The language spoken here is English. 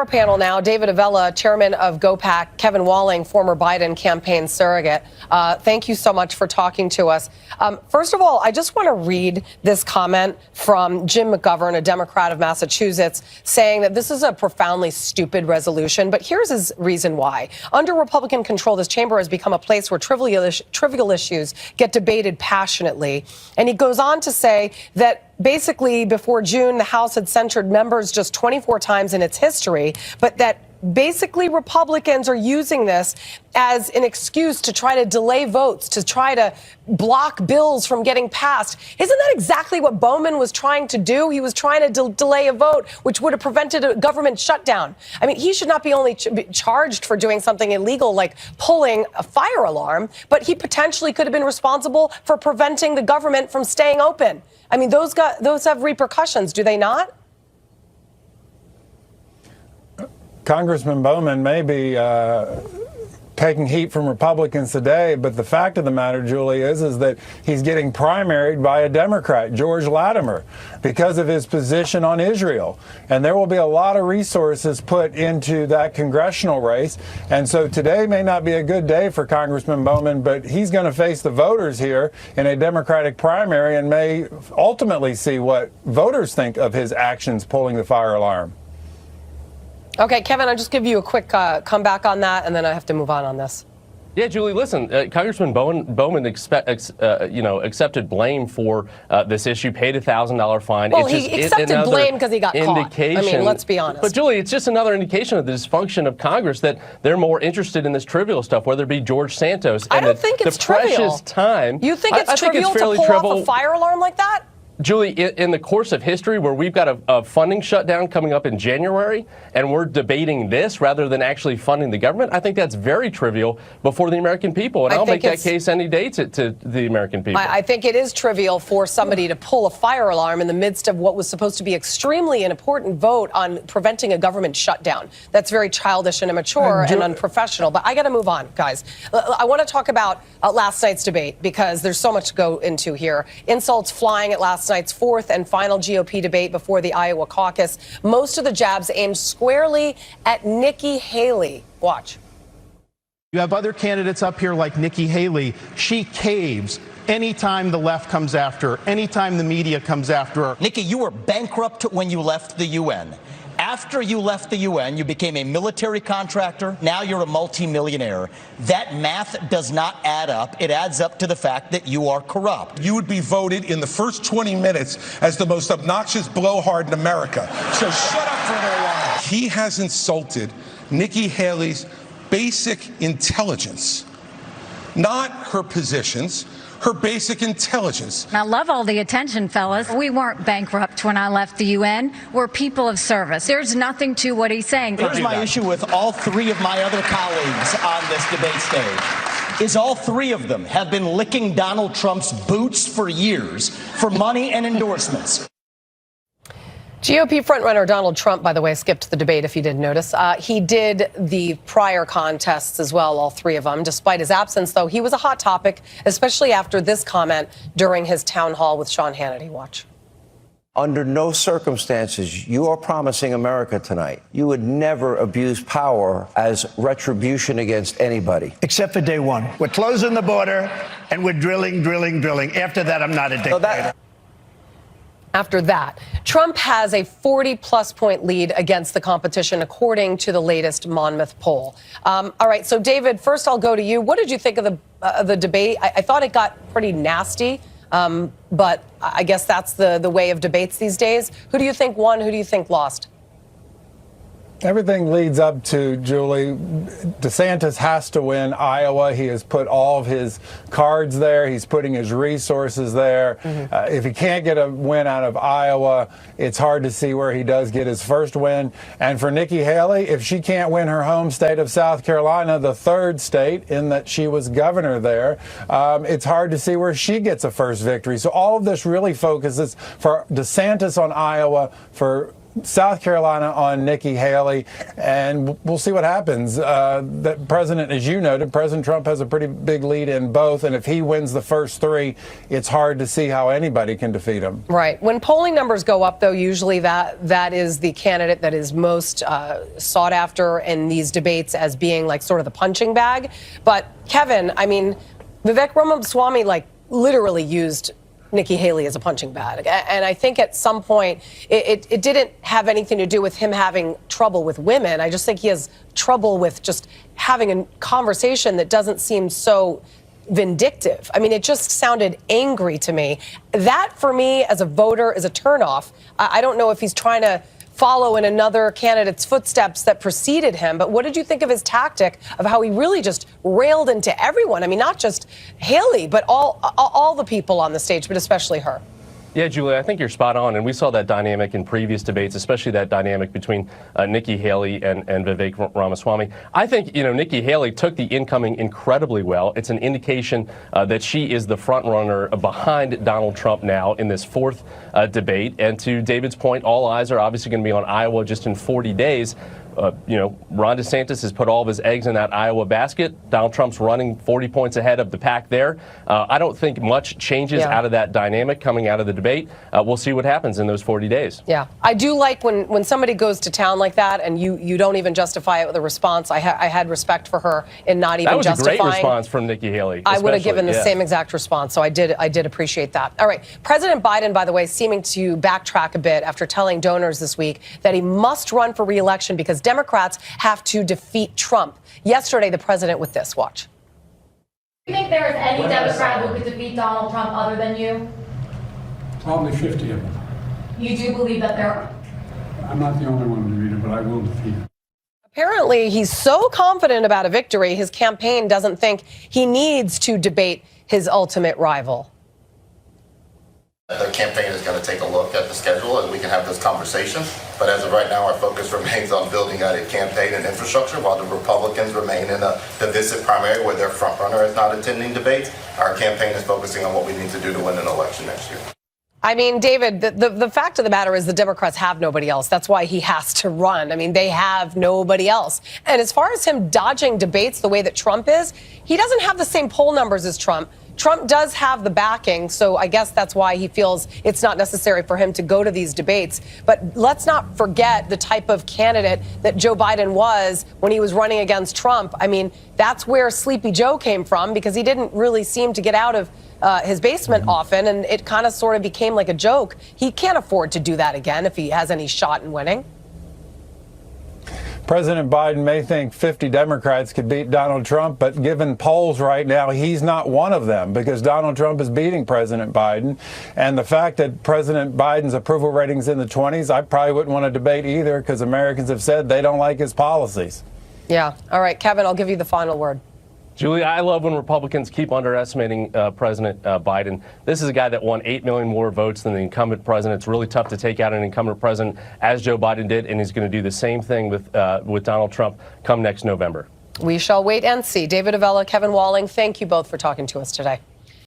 our panel now, David Avella, chairman of GOPAC, Kevin Walling, former Biden campaign surrogate. Thank you so much for talking to us. First of all, I just want to read this comment from Jim McGovern, a Democrat of Massachusetts, saying that this is a profoundly stupid resolution. But here's his reason why. Under Republican control, this chamber has become a place where trivial issues get debated passionately. And he goes on to say that basically before June, the House had censured members just 24 times in its history, but that basically Republicans are using this as an excuse to try to delay votes, to try to block bills from getting passed. Isn't that exactly what Bowman was trying to do? He was trying to delay a vote, which would have prevented a government shutdown. I mean, he should not be only charged for doing something illegal like pulling a fire alarm, but he potentially could have been responsible for preventing the government from staying open. I mean, those have repercussions, do they not? Congressman Bowman may be taking heat from Republicans today, but the fact of the matter, Julie, is that he's getting primaried by a Democrat, George Latimer, because of his position on Israel. And there will be a lot of resources put into that congressional race. And so today may not be a good day for Congressman Bowman, but he's going to face the voters here in a Democratic primary and may ultimately see what voters think of his actions pulling the fire alarm. Okay, Kevin, I'll just give you a quick comeback on that, and then I have to move on this. Yeah, Julie, listen, Congressman Bowman accepted blame for this issue, paid a $1,000 fine. Well, he accepted blame because he got caught. I mean, let's be honest. But, Julie, it's just another indication of the dysfunction of Congress that they're more interested in this trivial stuff, whether it be George Santos. I don't think it's trivial. Precious time. You think it's trivial to pull off a fire alarm like that? Julie, in the course of history where we've got a funding shutdown coming up in January and we're debating this rather than actually funding the government, I think that's very trivial before the American people. And I'll make that case any day to the American people. I think it is trivial for somebody to pull a fire alarm in the midst of what was supposed to be extremely an important vote on preventing a government shutdown. That's very childish and immature and unprofessional. But I got to move on, guys. I want to talk about last night's debate because there's so much to go into here. Insults flying at last night's fourth and final GOP debate before the Iowa caucus. Most of the jabs aimed squarely at Nikki Haley. Watch. You have other candidates up here like Nikki Haley. She caves anytime the left comes after her, anytime the media comes after her. Nikki, you were bankrupt when you left the UN. After you left the UN, you became a military contractor. Now you're a multimillionaire. That math does not add up. It adds up to the fact that you are corrupt. You would be voted in the first 20 minutes as the most obnoxious blowhard in America. So shut up for a little while. He has insulted Nikki Haley's basic intelligence, not her positions, her basic intelligence. I love all the attention, fellas. We weren't bankrupt when I left the UN. We're people of service. There's nothing to what he's saying. Here's my issue with all three of my other colleagues on this debate stage. Is all three of them have been licking Donald Trump's boots for years for money and endorsements. GOP frontrunner Donald Trump, by the way, skipped the debate, if you didn't notice. He did the prior contests as well, all three of them. Despite his absence, though, he was a hot topic, especially after this comment during his town hall with Sean Hannity. Watch. Under no circumstances, you are promising America tonight you would never abuse power as retribution against anybody. Except for day one. We're closing the border and we're drilling. After that, I'm not a dictator. After that, Trump has a 40-plus point lead against the competition, according to the latest Monmouth poll. All right, so David, first I'll go to you. What did you think of the debate? I thought it got pretty nasty, but I guess that's the way of debates these days. Who do you think won? Who do you think lost? Everything leads up to, Julie, DeSantis has to win Iowa. He has put all of his cards there. He's putting his resources there. If he can't get a win out of Iowa, it's hard to see where he does get his first win. And for Nikki Haley, if she can't win her home state of South Carolina, the third state in that she was governor there, it's hard to see where she gets a first victory. So all of this really focuses for DeSantis on Iowa, for South Carolina on Nikki Haley, and we'll see what happens. The president, as you noted, President Trump has a pretty big lead in both, and if he wins the first three, it's hard to see how anybody can defeat him. Right. When polling numbers go up, though, usually that is the candidate that is most sought after in these debates as being like sort of the punching bag. But Kevin, I mean, Vivek Ramaswamy literally used Nikki Haley as a punching bag. And I think at some point it didn't have anything to do with him having trouble with women. I just think he has trouble with just having a conversation that doesn't seem so vindictive. I mean, it just sounded angry to me. That, for me, as a voter, is a turnoff. I don't know if he's trying to follow in another candidate's footsteps that preceded him. But what did you think of his tactic of how he really just railed into everyone? I mean, not just Haley, but all the people on the stage, but especially her. Yeah, Julie, I think you're spot on. And we saw that dynamic in previous debates, especially that dynamic between Nikki Haley and Vivek Ramaswamy. I think, Nikki Haley took the incoming incredibly well. It's an indication that she is the front runner behind Donald Trump now in this fourth debate. And to David's point, all eyes are obviously going to be on Iowa just in 40 days. Ron DeSantis has put all of his eggs in that Iowa basket. Donald Trump's running 40 points ahead of the pack there. I don't think much changes out of that dynamic coming out of the debate. We'll see what happens in those 40 days. Yeah, I do like when somebody goes to town like that and you don't even justify it with a response. I had respect for her in not even justifying. That was a great response from Nikki Haley. I would have given the same exact response, so I did appreciate that. All right, President Biden, by the way, seeming to backtrack a bit after telling donors this week that he must run for re-election because Democrats have to defeat Trump. Yesterday, the president with this. Watch. Do you think there is any Democrat who could defeat Donald Trump other than you? Probably 50 of them. You do believe that there are? I'm not the only one to defeat him, but I will defeat him. Apparently, he's so confident about a victory, his campaign doesn't think he needs to debate his ultimate rival. The campaign is going to take a look at the schedule and we can have this conversation. But as of right now, our focus remains on building out a campaign and infrastructure while the Republicans remain in a divisive primary where their frontrunner is not attending debates. Our campaign is focusing on what we need to do to win an election next year. I mean, David, the fact of the matter is the Democrats have nobody else. That's why he has to run. I mean, they have nobody else. And as far as him dodging debates the way that Trump is, he doesn't have the same poll numbers as Trump. Trump does have the backing, so I guess that's why he feels it's not necessary for him to go to these debates. But let's not forget the type of candidate that Joe Biden was when he was running against Trump. I mean, that's where Sleepy Joe came from because he didn't really seem to get out of his basement often, and it kind of sort of became like a joke. He can't afford to do that again if he has any shot in winning. President Biden may think 50 Democrats could beat Donald Trump, but given polls right now, he's not one of them because Donald Trump is beating President Biden. And the fact that President Biden's approval rating's in the 20s, I probably wouldn't want to debate either because Americans have said they don't like his policies. Yeah. All right, Kevin, I'll give you the final word. Julie, I love when Republicans keep underestimating President Biden. This is a guy that won 8 million more votes than the incumbent president. It's really tough to take out an incumbent president as Joe Biden did, and he's going to do the same thing with Donald Trump come next November. We shall wait and see. David Avella, Kevin Walling, thank you both for talking to us today.